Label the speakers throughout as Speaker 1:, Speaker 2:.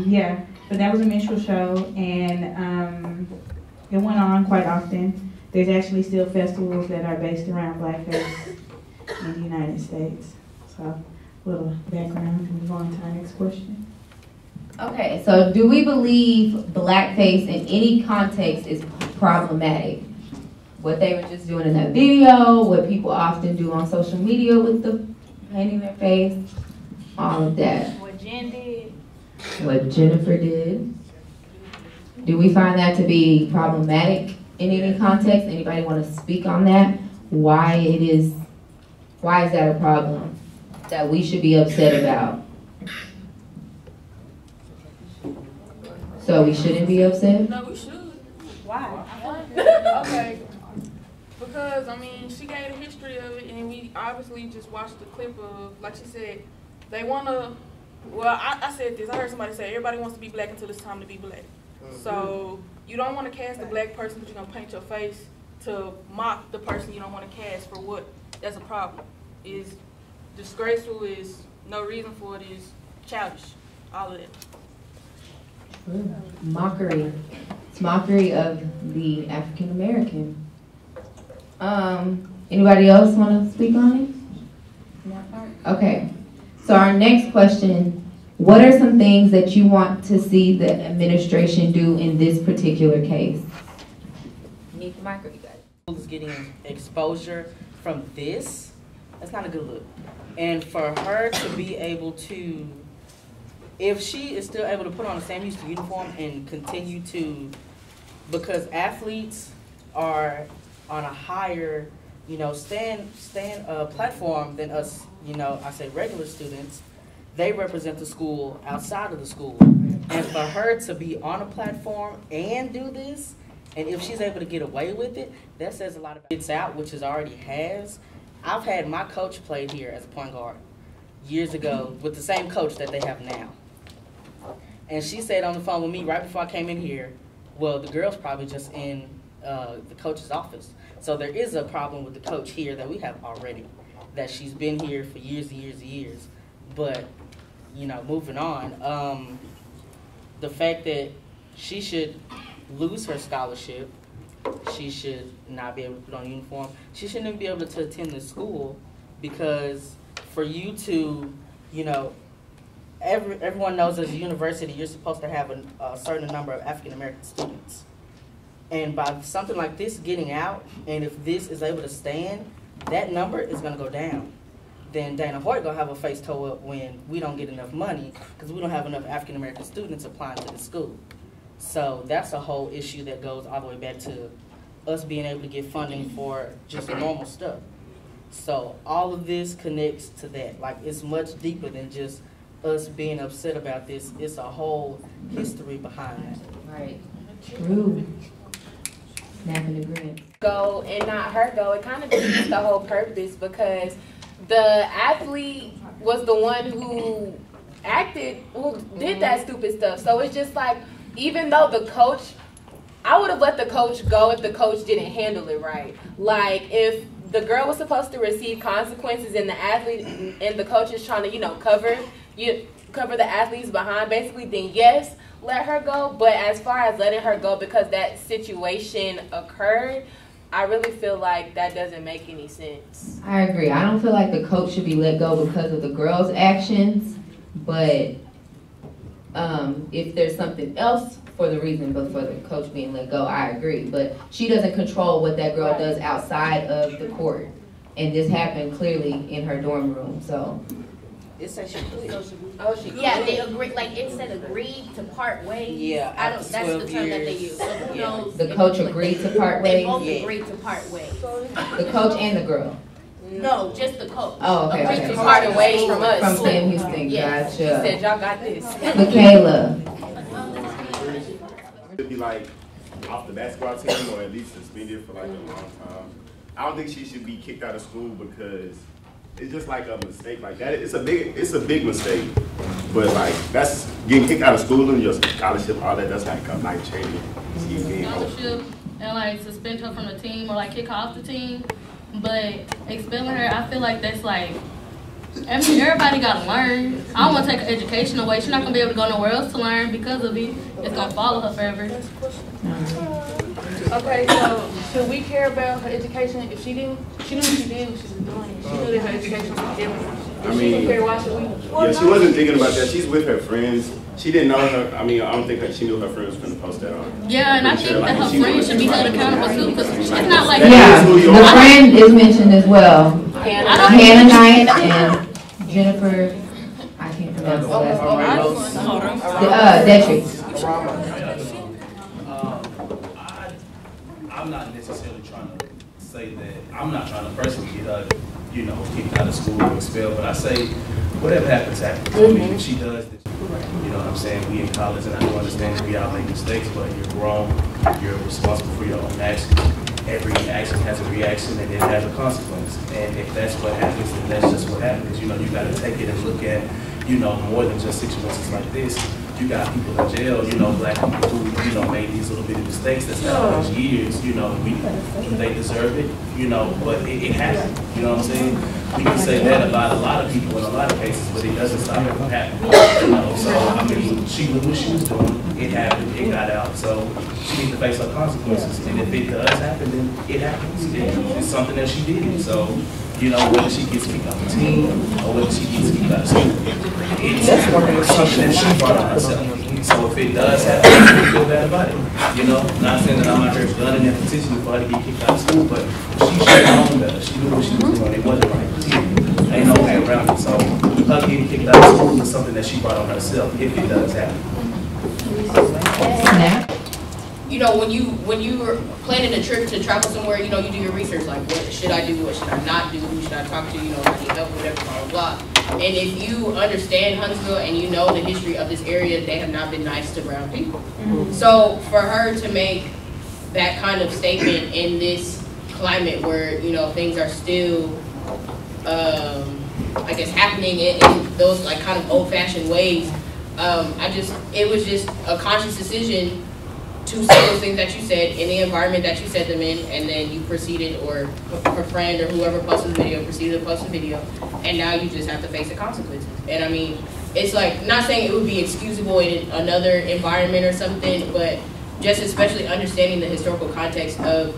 Speaker 1: Yeah, but that was a minstrel show, and it went on quite often. There's actually still festivals that are based around Blackface in the United States. So, a little background, and we go on to our next question.
Speaker 2: Okay, so do we believe blackface in any context is problematic? What they were just doing in that video, what people often do on social media with the painting their face, all of that.
Speaker 3: What Jen did.
Speaker 2: What Jennifer did. Do we find that to be problematic in any context? Anybody want to speak on that? Why is that a problem that we should be upset about? So we shouldn't be upset?
Speaker 4: No, we should.
Speaker 3: Why?
Speaker 4: Okay. Because, I mean, she gave the history of it, and we obviously just watched the clip of, like she said, they want to, well, I said this, I heard somebody say, everybody wants to be black until it's time to be black. So, you don't want to cast a black person, but you're going to paint your face to mock the person you don't want to cast for what? That's a problem. Is disgraceful, is no reason for it, is childish, all of that.
Speaker 2: Mockery. It's mockery of the African American. Anybody else want to speak on it? Okay. So our next question, what are some things that you want to see the administration do in this particular case? You need the micro, you guys.
Speaker 5: Who's getting exposure from this? That's not a good look. And for her to be able to, if she is still able to put on a Sam Houston uniform and continue to, because athletes are on a higher, stand platform than us, I say regular students. They represent the school outside of the school. And for her to be on a platform and do this, and if she's able to get away with it, that says a lot about It's Out, which is already has. I've had my coach play here as a point guard years ago with the same coach that they have now. And she said on the phone with me right before I came in here, well, the girl's probably just in the coach's office. So there is a problem with the coach here that we have already, that she's been here for years and years and years. But, moving on, the fact that she should lose her scholarship, she should not be able to put on a uniform, she shouldn't even be able to attend the school, because for you to, everyone knows as a university you're supposed to have a certain number of African American students. And by something like this getting out, and if this is able to stand, that number is going to go down. Then Dana Hoyt going to have a face toe up when we don't get enough money because we don't have enough African American students applying to the school. So that's a whole issue that goes all the way back to us being able to get funding for just normal stuff. So all of this connects to that. Like, it's much deeper than just us being upset about this. It's a whole history behind that.
Speaker 2: Right. True. Snapping agreement.
Speaker 3: Go and not her go, it kind of defeats the whole purpose, because the athlete was the one who did that stupid stuff. So it's just like, even though the coach, I would have let the coach go if the coach didn't handle it right. Like, if the girl was supposed to receive consequences and the athlete and the coach is trying to, cover the athletes behind, basically, then yes, let her go. But as far as letting her go because that situation occurred, I really feel like that doesn't make any sense.
Speaker 2: I agree. I don't feel like the coach should be let go because of the girl's actions, but if there's something else for the reason but for the coach being let go, I agree. But she doesn't control what that girl does outside of the court. And this happened clearly in her dorm room, so.
Speaker 5: It says she quit.
Speaker 6: Yeah, they agree. Like, it said agreed to part ways.
Speaker 5: Yeah,
Speaker 6: that's the term that they use. So who knows?
Speaker 2: The coach agreed to part ways.
Speaker 6: They both agreed to part ways.
Speaker 2: The coach and the girl.
Speaker 6: No, just the coach.
Speaker 2: Oh, okay.
Speaker 3: Agreed to part ways from us.
Speaker 2: From Sam Houston.
Speaker 6: Yes.
Speaker 2: Gotcha.
Speaker 3: She said, y'all got this.
Speaker 2: Michaela.
Speaker 7: Should be like off the basketball team, or at least suspended for like a long time. I don't think she should be kicked out of school because it's just like a mistake like that. It's a big mistake. But like, that's getting kicked out of school and your scholarship, all that, that's like a life changing.
Speaker 8: Scholarship and like suspend her from the team or like kick her off the team. But expelling her, I feel like that's like I mean, everybody gotta learn. I don't want to take her education away. She's not gonna be able to go nowhere else to learn because of it. It's gonna follow her forever.
Speaker 4: Okay, so should we care about her education if she didn't? She knew what she did when she was doing it. She knew that her education was different.
Speaker 7: I mean,
Speaker 4: care, why should we?
Speaker 7: Yeah, she wasn't thinking about that. She's with her friends. She didn't know her. I mean, I don't think she knew her friends was going to post that on.
Speaker 8: Yeah, and I think that her friends should be held accountable too, because it's not like
Speaker 2: the friend is mentioned as well. Hannah Knight and Jennifer. I can't pronounce the last name. Detrick.
Speaker 9: I'm not necessarily trying to say that. I'm not trying to personally get her, kicked out of school or expelled. But I say, whatever happens, happens. I mean, if she does this, you know what I'm saying? We in college, and I do understand that we all make mistakes, but you're grown. You're responsible for your own actions. Every action has a reaction, and it has a consequence. And if that's what happens, then that's just what happens. You got to take it and look at, more than just situations like this. You got people in jail, black people who, made these little bitty mistakes that's not much years, they deserve it, but it happened, you know what I'm saying? We can say that about a lot of people in a lot of cases, but it doesn't stop it from happening, So, I mean, she knew what she was doing, it happened, it got out, so she needs to face her consequences, and if it does happen, then it happens. It's something that she did, so, whether she gets kicked off the team or whether she gets kicked out of school, it's something that she brought on herself. So if it does happen, I feel bad about it. Not saying that I'm out here gunning and petitioning for her to get kicked out of school, but she should have known better. She knew what she was doing. It wasn't right. Ain't no way around it. So her getting kicked out of school is something that she brought on herself if it does happen.
Speaker 6: When you were planning a trip to travel somewhere, you do your research, like what should I do, what should I not do, who should I talk to, I need help, whatever, blah, blah, blah. And if you understand Huntsville and you know the history of this area, they have not been nice to brown people. So for her to make that kind of statement in this climate where, things are still, I guess, happening in those like kind of old-fashioned ways, it was just a conscious decision to say those things that you said in the environment that you said them in, and then you proceeded, or her friend or whoever posted the video proceeded to post the video, and now you just have to face the consequences. And I mean, it's like, not saying it would be excusable in another environment or something, but just especially understanding the historical context of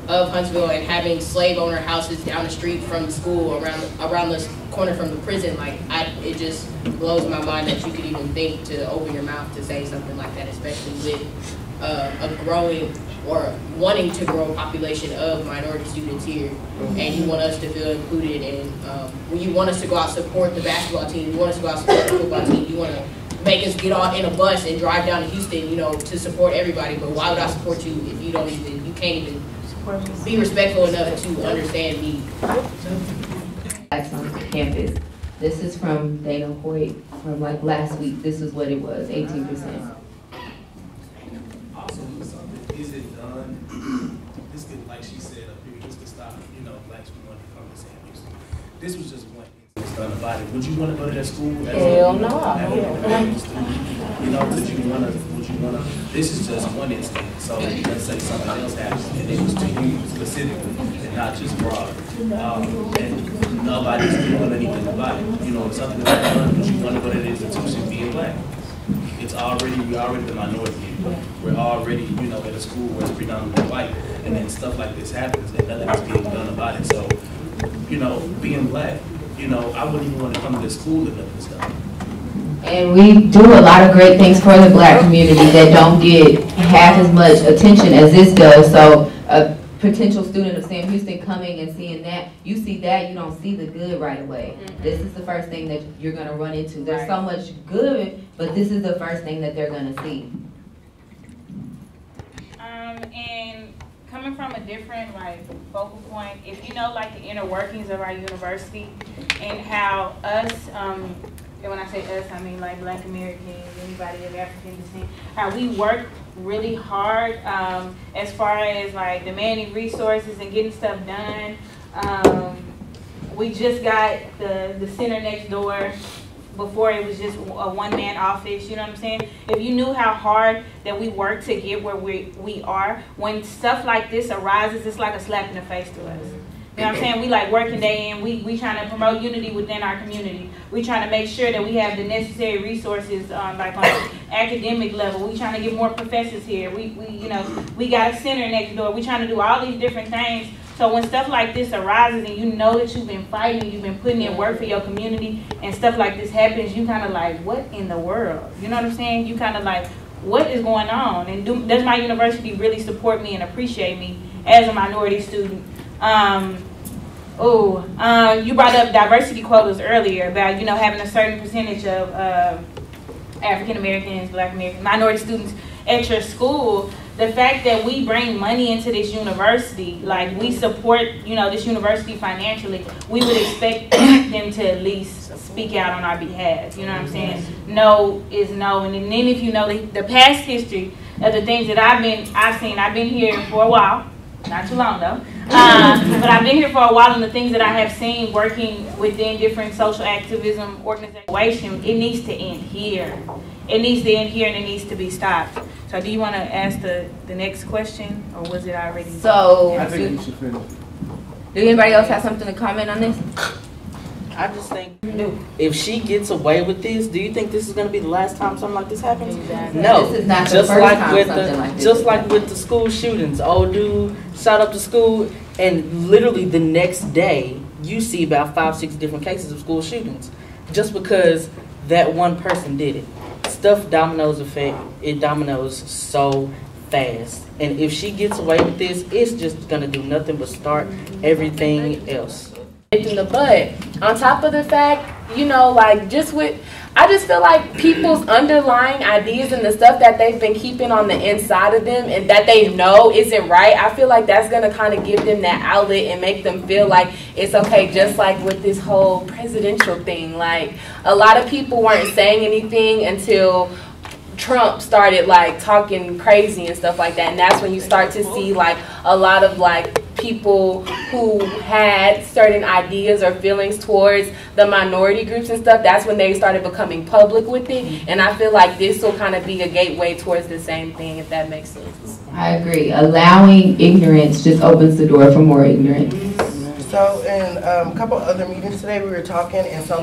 Speaker 6: Huntsville and having slave owner houses down the street from the school, around the corner from the prison, like it just blows my mind that you could even think to open your mouth to say something like that, especially with a growing or wanting to grow population of minority students here, and you want us to feel included, and when you want us to go out and support the basketball team, you want us to go out and support the football team, you want to make us get all in a bus and drive down to Houston, to support everybody. But why would I support you if you can't even be respectful enough to understand me?
Speaker 2: That's on campus. This is from Dana Hoyt from like last week. This is what it was, 18%.
Speaker 9: Is it done? This could, like she said up here, this could stop, blacks from wanting to come to Sam Houston. This was just one instance done about it. Would you want to go to that school?
Speaker 3: Hell no.
Speaker 9: Would you want to? This is just one instance. So let's say something else happened, and it was to you specifically, and not just broad. And nobody's doing anything about it. If something was done, would you want to go to the institution being black? We're already the minority. We're already, at a school where it's predominantly white, and then stuff like this happens, and nothing is being done about it. So, being black, I wouldn't even want to come to this school if nothing's done.
Speaker 2: And we do a lot of great things for the black community that don't get half as much attention as this does. So, a potential student of Sam Houston coming and seeing that, you see that, you don't see the good right away. This is the first thing that you're going to run into. There's so much good, but this is the first thing that they're going to see.
Speaker 1: And coming from a different focal point, if you know the inner workings of our university and how us, and when I say us, I mean like Black Americans, anybody of African descent, how we work really hard as far as demanding resources and getting stuff done. We just got the center next door. Before it was just a one-man office, you know what I'm saying? If you knew how hard that we work to get where we are, when stuff like this arises, it's like a slap in the face to us. You know what I'm saying? We like working day in. We trying to promote unity within our community. We trying to make sure that we have the necessary resources, like on an academic level. We trying to get more professors here. We got a center next door. We trying to do all these different things. So when stuff like this arises and you know that you've been fighting, you've been putting in work for your community, and stuff like this happens, you kind of like, what in the world? You know what I'm saying? You kind of like, what is going on? And does my university really support me and appreciate me as a minority student? You brought up diversity quotas earlier about, having a certain percentage of African Americans, Black Americans, minority students at your school. The fact that we bring money into this university, like we support, this university financially, we would expect them to at least speak out on our behalf. You know what I'm saying? No is no. And then if you know the past history of the things that I've seen, I've been here for a while, not too long though, but I've been here for a while, and the things that I have seen working within different social activism organizations, it needs to end here. It needs to end here, and it needs to be stopped. So do you want to ask the next question, or was it already?
Speaker 2: So,
Speaker 10: I think you should finish.
Speaker 2: Do anybody else have something to comment on this?
Speaker 5: I just think if she gets away with this, do you think this is going to be the last time something like this happens?
Speaker 2: Exactly.
Speaker 5: No.
Speaker 2: This is not the
Speaker 5: just
Speaker 2: first
Speaker 5: like
Speaker 2: time
Speaker 5: with
Speaker 2: something like this
Speaker 5: just like with the school shootings. Old dude shot up the school, and literally the next day you see about 5-6 different cases of school shootings, just because that one person did it. Stuff dominoes effect. It dominoes so fast, and if she gets away with this, it's just gonna do nothing but start everything else.
Speaker 3: In the butt. On top of the fact, I just feel like people's underlying ideas and the stuff that they've been keeping on the inside of them and that they know isn't right, I feel like that's going to kind of give them that outlet and make them feel like it's okay, just like with this whole presidential thing. Like, a lot of people weren't saying anything until Trump started talking crazy and stuff like that, and that's when you start to see a lot of people who had certain ideas or feelings towards the minority groups and stuff. That's when they started becoming public with it, and I feel like this will kind of be a gateway towards the same thing, if that makes sense.
Speaker 2: I agree. Allowing ignorance just opens the door for more ignorance.
Speaker 11: So in a couple other meetings today, we were talking, and so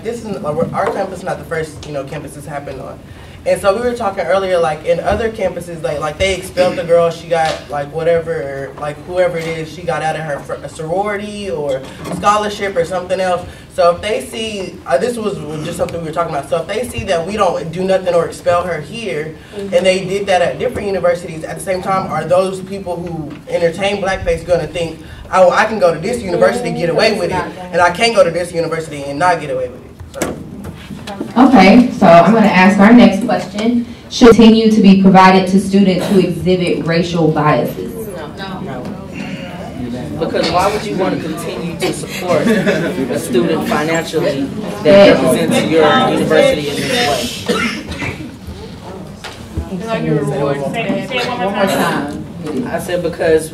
Speaker 11: this is our campus, not the first campus this happened on. And so we were talking earlier, in other campuses, they expelled the girl. She got whatever, whoever it is, she got out of her sorority or scholarship or something else. So if they see, this was just something we were talking about. So if they see that we don't do nothing or expel her here, and they did that at different universities at the same time, are those people who entertain blackface going to think, oh, I can go to this university and get away with it, and I can't go to this university and not get away with it? So.
Speaker 2: Okay, so I'm going to ask our next question. Should continue to be provided to students who exhibit racial biases?
Speaker 5: No. Because why would you want to continue to support a student financially that represents your university in this way?
Speaker 2: One more time.
Speaker 5: I said because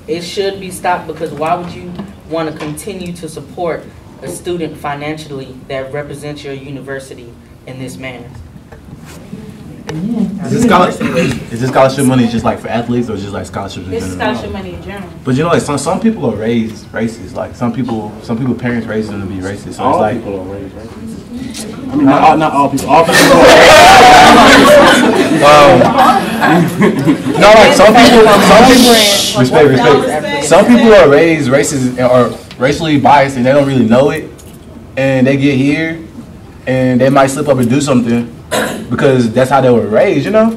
Speaker 5: it should be stopped, because why would you want to continue to support a student financially that represents your university in this manner?
Speaker 10: Is this scholarship money just for athletes, or just scholarships in general?
Speaker 1: It's scholarship money in general.
Speaker 10: But some people are raised racist. Some people parents raise them to be racist. So
Speaker 9: All
Speaker 10: it's
Speaker 9: people are raised racist.
Speaker 10: I mean, not all people. All people. Respect. Some people are raised racist or racially biased, and they don't really know it, and they get here, and they might slip up and do something because that's how they were raised. I'm not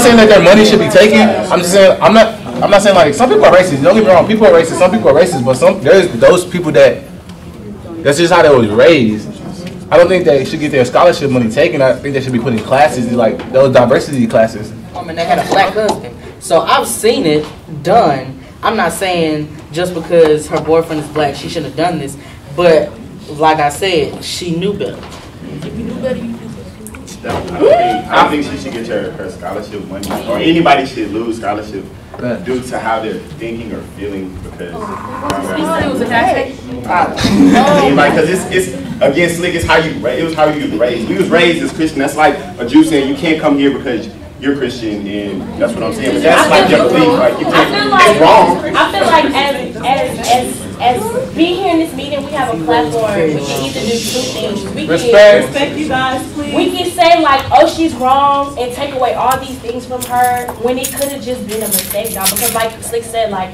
Speaker 10: saying that their money should be taken. I'm not saying some people are racist. Don't get me wrong. People are racist. Some people are racist, but there's those people that's just how they was raised. I don't think they should get their scholarship money taken. I think they should be put in classes those diversity classes.
Speaker 5: They had a black husband. So I've seen it done. I'm not saying just because her boyfriend is black, she shouldn't have done this. But like I said, she knew better.
Speaker 4: If you knew better, you do better.
Speaker 7: I don't think she should get her scholarship money, or anybody should lose scholarship due to how they're thinking or feeling, because it's again, Slick, it's how you it was how you was raised. We was raised as Christian. That's like a Jew saying you can't come here because you're Christian, and that's what I'm saying. But that's like your belief. Like you can't. It's wrong.
Speaker 12: I feel like as being here in this meeting, we have a platform. We can either do two things. We can respect you guys, please. We can say like, oh, she's wrong, and take away all these things from her when it could have just been a mistake, y'all. Because like Slick said, like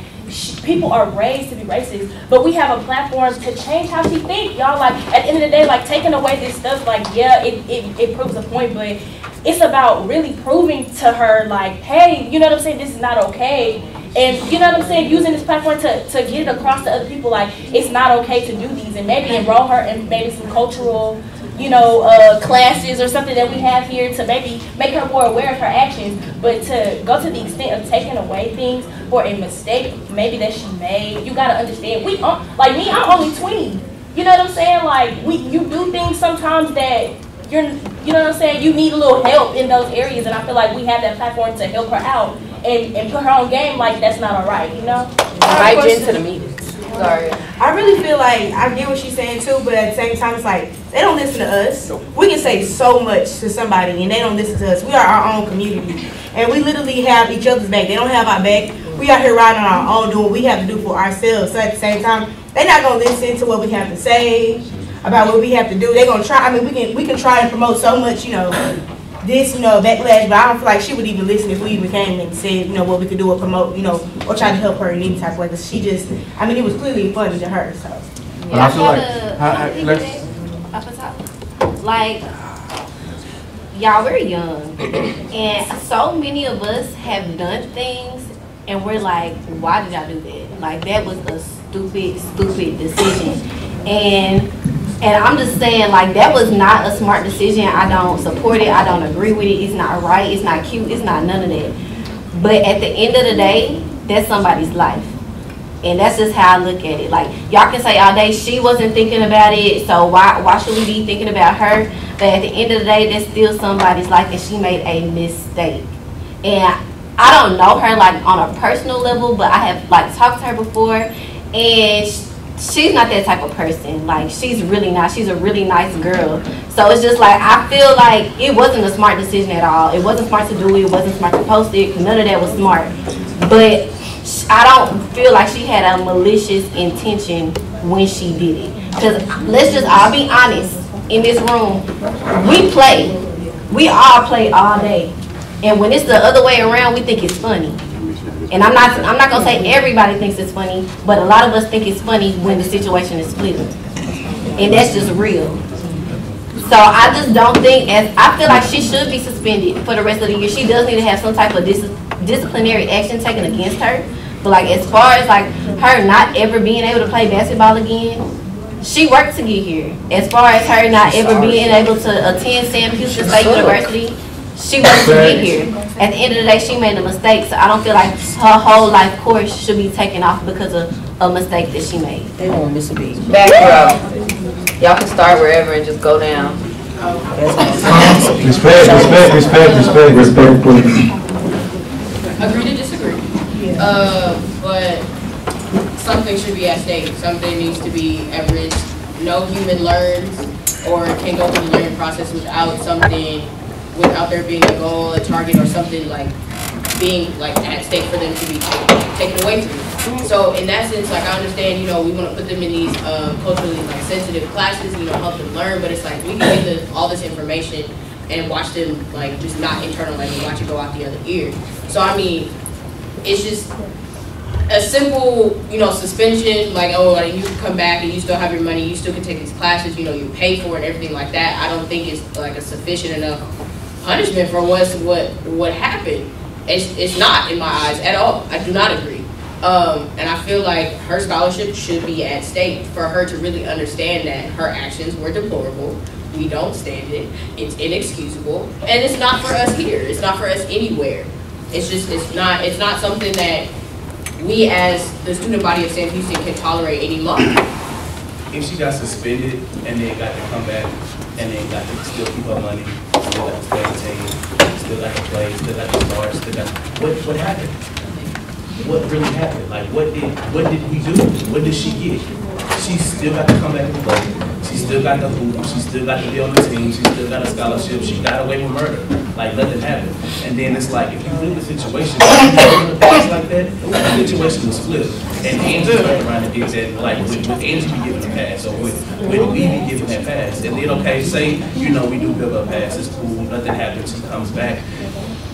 Speaker 12: people are raised to be racist, but we have a platform to change how she thinks, y'all. Like at the end of the day, like taking away this stuff, like yeah, it proves a point, but it's about really proving to her, like, hey, you know what I'm saying, this is not okay. And you know what I'm saying, using this platform to get it across to other people, like, it's not okay to do these. And maybe enroll her in maybe some cultural, you know, classes or something that we have here to maybe make her more aware of her actions. But to go to the extent of taking away things for a mistake maybe that she made, you got to understand, like me, I'm only 20. You know what I'm saying? Like, you do things sometimes that you know what I'm saying, you need a little help in those areas, and I feel like we have that platform to help her out and put her on game. Like, that's not all right, you know?
Speaker 3: Invite Jen to the meetings.
Speaker 12: Sorry.
Speaker 13: I really feel like I get what she's saying too, but at the same time, it's like they don't listen to us. We can say so much to somebody, and they don't listen to us. We are our own community, and we literally have each other's back. They don't have our back. We out here riding on our own, doing what we have to do for ourselves. So at the same time, they're not gonna listen to what we have to say about what we have to do. They're gonna try. I mean, we can try and promote so much, you know, this, you know, backlash, but I don't feel like she would even listen if we even came and said, you know, what we could do or promote, you know, or try to help her in any type of way. Because she just, I mean, it was clearly funny to her. So.
Speaker 10: But I feel like,
Speaker 14: like, y'all, we're young, and so many of us have done things, and we're like, why did y'all do that? Like, that was a stupid decision. And I'm just saying, like, that was not a smart decision. I don't support it. I don't agree with it. It's not right. It's not cute. It's not none of that. But at the end of the day, that's somebody's life. And that's just how I look at it. Like, y'all can say all day, she wasn't thinking about it, so why should we be thinking about her? But at the end of the day, that's still somebody's life, and she made a mistake. And I don't know her, like, on a personal level, but I have, like, talked to her before, and she's not that type of person. Like, she's really not. She's a really nice girl. So it's just like, I feel like it wasn't a smart decision at all. It wasn't smart to do it. It wasn't smart to post it. None of that was smart. But I don't feel like she had a malicious intention when she did it. Because let's just all be honest. In this room, we play. We all play all day. And when it's the other way around, we think it's funny. And I'm not gonna say everybody thinks it's funny, but a lot of us think it's funny when the situation is split. And that's just real. So I just don't think, I feel like she should be suspended for the rest of the year. She does need to have some type of disciplinary action taken against her. But like, as far as like her not ever being able to play basketball again, she worked to get here. As far as her not ever being able to attend Sam Houston State Universty, she worked to get here. At the end of the day, she made a mistake, so I don't feel like her whole life course should be taken off because of a mistake that she made.
Speaker 2: They won't miss a beat. Back row. Y'all can start wherever and just go down.
Speaker 10: Respect, please.
Speaker 6: Agree to disagree. But something should be at stake. Something needs to be at risk. No human learns or can go through the learning process without there being a goal, a target, or something like being like at stake for them to be taken away from you. So in that sense, like, I understand, you know, we want to put them in these culturally like sensitive classes, you know, help them learn, but it's like we can get all this information and watch them like just not internalize and watch it go out the other ear. So I mean, it's just a simple, you know, suspension, like, oh, like, you can come back and you still have your money, you still can take these classes, you know, you pay for it and everything like that. I don't think it's like a sufficient enough punishment for what happened. It's not in my eyes at all. I do not agree. And I feel like her scholarship should be at stake for her to really understand that her actions were deplorable. We don't stand it. It's inexcusable. And it's not for us here. It's not for us anywhere. It's just, it's not something that we as the student body of Sam Houston can tolerate any longer.
Speaker 9: If she got suspended and then got to come back and then got to still keep her money, still got to stay in the team, still got to play, still got to start, still got what happened? What really happened? Like, what did we do? What did she get? She still got to come back and play. She She still got the hoop. She still got to be on the team. She still got a scholarship. She got away with murder. Like nothing happened. And then it's like, if you flip the situation, like that, the situation was flipped. And Angie went around and did that, like with Angie be giving a pass, or with we be giving that pass. And then, okay, say, you know, we do give her a pass, it's cool, nothing happens, she comes back.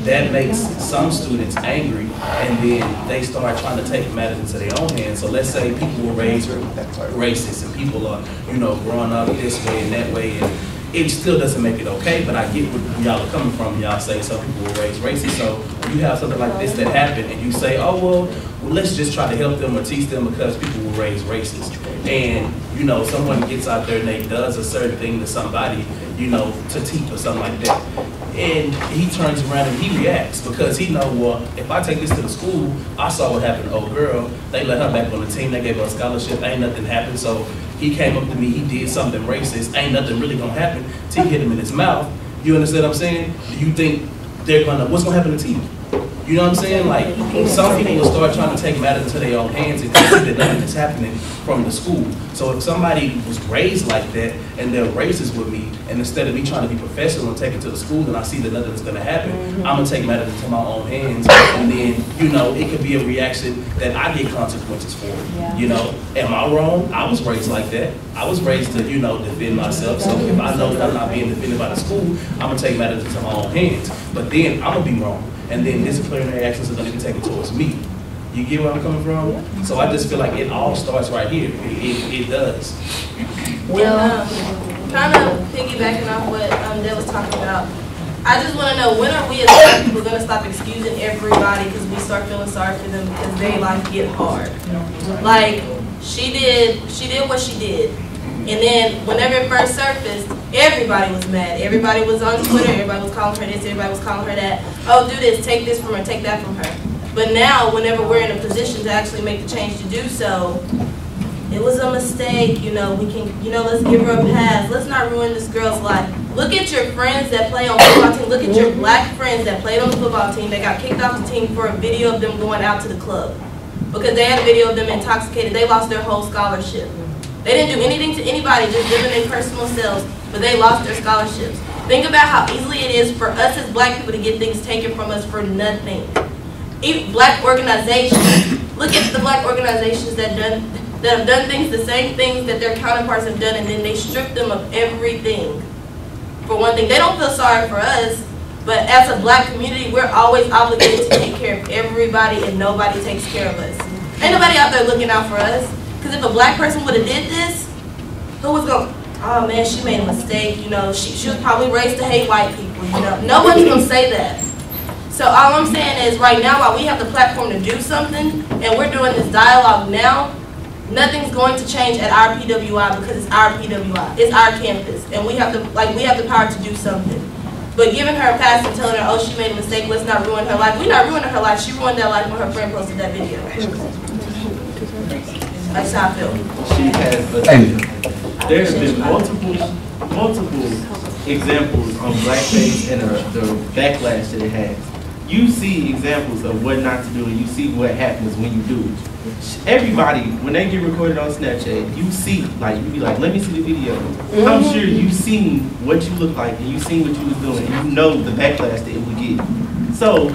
Speaker 9: That makes some students angry, and then they start trying to take matters into their own hands. So let's say people were raised racist, and people are, you know, growing up this way and that way, and it still doesn't make it okay, but I get where y'all are coming from. Y'all say some people were raised racist, so when you have something like this that happened, and you say, oh, well, let's just try to help them or teach them because people were raised racist. And, you know, someone gets out there and they does a certain thing to somebody, you know, to teach or something like that. And he turns around and he reacts because he know, well, if I take this to the school, I saw what happened to old girl. They let her back on the team. They gave her a scholarship. Ain't nothing happened. So he came up to me. He did something racist. Ain't nothing really gonna happen till he hit him in his mouth. You understand what I'm saying? Do you think they're gonna, what's gonna happen to T? You know what I'm saying? Like, some people will start trying to take matters into their own hands and see that nothing is happening from the school. So if somebody was raised like that and they're racist with me, and instead of me trying to be professional and take it to the school, and I see that nothing is going to happen, I'm going to take matters into my own hands. And then, you know, it could be a reaction that I get consequences for. Yeah. You know, am I wrong? I was raised like that. I was raised to, you know, defend myself. So if I know that I'm not being defended by the school, I'm going to take matters into my own hands. But then I'm going to be wrong. And then disciplinary actions are going to be taken towards me. You get where I'm coming from? So I just feel like it all starts right here. It does.
Speaker 13: Well, kind of piggybacking off what Deb was talking about, I just want to know, when are we as black people going to stop excusing everybody because we start feeling sorry for them because they like get hard? Like, she did what she did. And then whenever it first surfaced, everybody was mad. Everybody was on Twitter, everybody was calling her this, everybody was calling her that. Oh, do this, take this from her, take that from her. But now, whenever we're in a position to actually make the change to do so, it was a mistake, you know, we can, you know, let's give her a pass. Let's not ruin this girl's life. Look at your friends that play on the football team. Look at your black friends that played on the football team that got kicked off the team for a video of them going out to the club. Because they had a video of them intoxicated. They lost their whole scholarship. They didn't do anything to anybody, just living their personal selves, but they lost their scholarships. Think about how easily it is for us as black people to get things taken from us for nothing. Even black organizations, look at the black organizations that have done things, the same things that their counterparts have done, and then they strip them of everything. For one thing, they don't feel sorry for us, but as a black community, we're always obligated to take care of everybody, and nobody takes care of us. Ain't nobody out there looking out for us. Because if a black person would have did this, who was going, oh man, she made a mistake, you know, she was probably raised to hate white people, you know. Nobody's going to say that. So all I'm saying is right now, while we have the platform to do something, and we're doing this dialogue now, nothing's going to change at our PWI because it's our PWI. It's our campus. And we have the power to do something. But giving her a pass and telling her, oh, she made a mistake, let's not ruin her life. We're not ruining her life. She ruined that life when her friend posted that video. That's how I feel.
Speaker 15: She has, there's been multiple examples on Blackface and the backlash that it has. You see examples of what not to do, and you see what happens when you do it. Everybody, when they get recorded on Snapchat, you see, like, you be like, let me see the video. I'm sure you've seen what you look like, and you've seen what you was doing, and you know the backlash that it would get. So,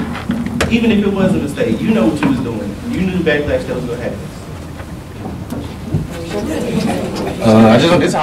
Speaker 15: even if it was a mistake, you know what you was doing. You knew the backlash that was going to happen.
Speaker 10: I just, it's